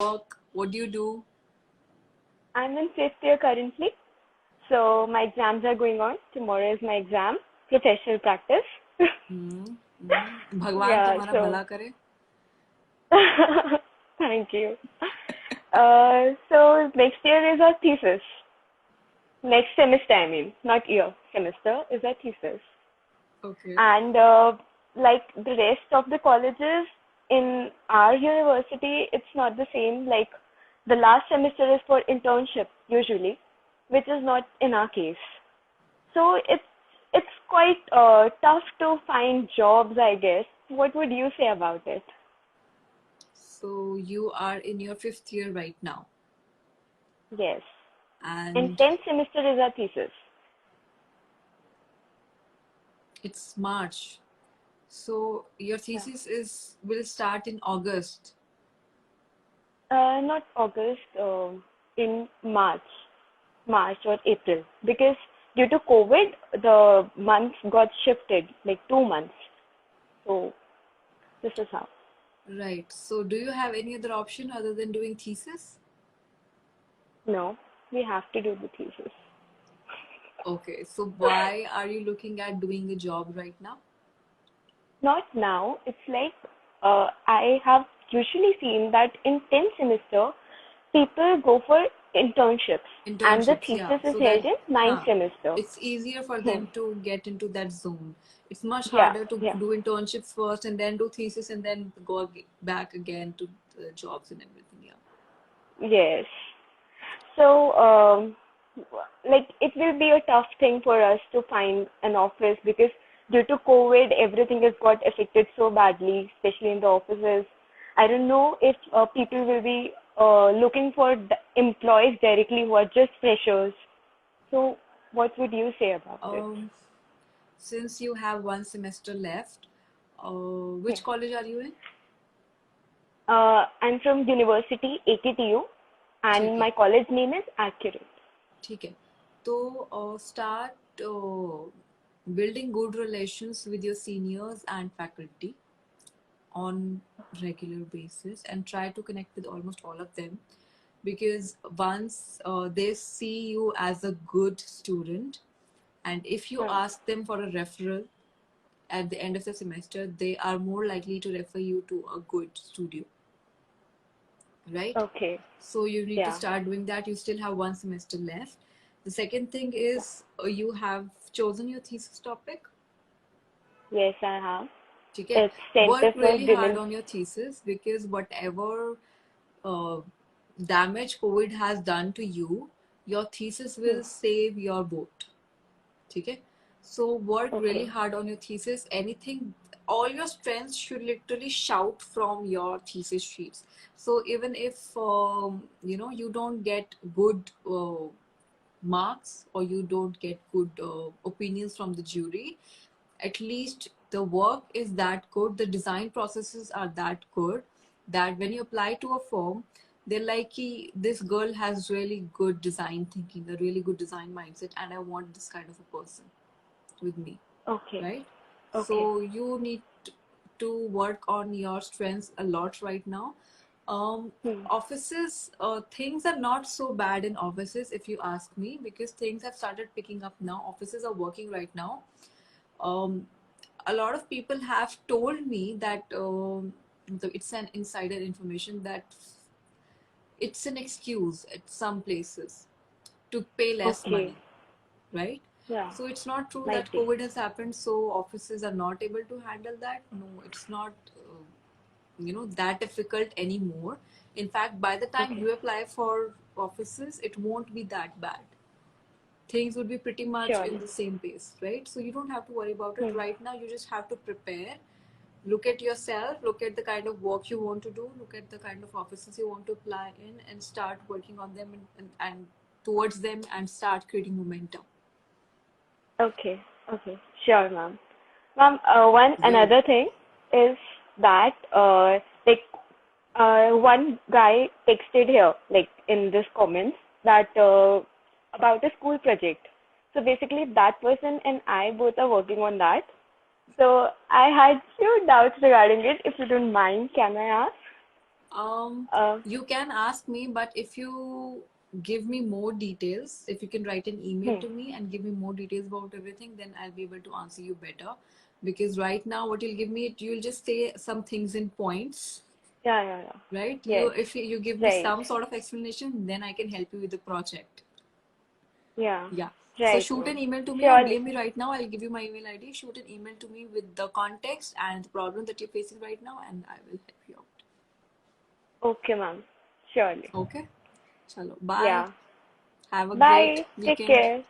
work? What do you do? I'm in fifth year currently, so my exams are going on. Tomorrow is my exam, professional practice. भगवान Yeah, तुम्हारा so भला करे. thank you. So next year is our thesis. Next semester, I mean, not year, semester is our thesis. Okay. And like the rest of the colleges in our university, it's not the same. Like the last semester is for internship usually, which is not in our case. So it's quite tough to find jobs, I guess. What would you say about it? So you are in your fifth year right now, Yes. And and 10th semester is our thesis. it's March. So your Yeah. thesis is will start in August. Not August, in March or April, because due to COVID, the months got shifted, like 2 months. So this is how. Right. So do you have any other option other than doing thesis? No, we have to do the thesis. Okay. So why are you looking at doing a job right now? Not now. It's like I have usually seen that in 10th semester, people go for internships, and the Internships, yeah. thesis is So held that, in ninth huh, semester. it's easier for Hmm. them to get into that zone. It's much Yeah, harder to yeah, do internships first and then do thesis and then go back again to the jobs and everything. Yeah. yes. So, like, it will be a tough thing for us to find an office because due to COVID, everything has got affected so badly, especially in the offices. I don't know if people will be looking for employees directly who are just freshers. So, what would you say about it? Um, since you have one semester left, Yes. which college are you in? I'm from University AKTU, ठीक and है, my college name is Accurate. ठीक है. तो start building good relations with your seniors and faculty on regular basis and try to connect with almost all of them, because once they see you as a good student, and if you Hmm. ask them for a referral at the end of the semester, they are more likely to refer you to a good studio, right? Okay. So you need to Yeah. start doing that. You still have one semester left. The second thing is, you have chosen your thesis topic. Yes, I have. ठीक है. It's Center Work for really hard Women's. on your thesis, because whatever uh, damage COVID has done to you, your thesis Hmm. will save your boat. ठीक है. So work really Okay. hard on your thesis. Anything, all your strengths should literally shout from your thesis sheets. So even if you don't get good marks, or you don't get good opinions from the jury, at least the work is that good, the design processes are that good, that when you apply to a firm, they're like, "Ki, this girl has really good design thinking, a really good design mindset, and I want this kind of a person with me," Okay. right? Okay. So you need to work on your strengths a lot right now. Hmm. Offices, things are not so bad in offices, if you ask me, because things have started picking up now. Offices are working right now. um, a lot of people have told me that it's an insider information that it's an excuse at some places to pay less Okay. money, right? Yeah. So it's not true Might that be. COVID has happened, so offices are not able to handle that. No, it's not that difficult anymore. In fact, by the time Okay. you apply for offices, it won't be that bad. Things would be pretty much in Surely. the same pace, right? So you don't have to worry about it Hmm. right now. You just have to prepare. Look at yourself, look at the kind of work you want to do, look at the kind of offices you want to apply in, and start working on them, and towards them, and start creating momentum. Okay. Okay. Sure, ma'am. Ma'am, one Good. another thing is that like one guy texted here, like in this comments, that about a school project. So basically, that person and I both are working on that. So I had few doubts regarding it. If you don't mind, can I ask? Uh, You can ask me, but if you give me more details, if you can write an email hmm. to me and give me more details about everything, then I'll be able to answer you better. Because right now, what you'll give me, you'll just say some things in points, Yeah, yeah, yeah. right? Yes, If you give me right. some sort of explanation, then I can help you with the project. Yeah, Yeah. So right, shoot an ma'am. email to me or Surely. blame me right now. I'll give you my email ID. Shoot an email to me with the context and the problem that you're facing right now, and I will help you out. Okay, ma'am. Surely. Okay? Chalo. Bye. Yeah. Have a great Bye. Take weekend. care.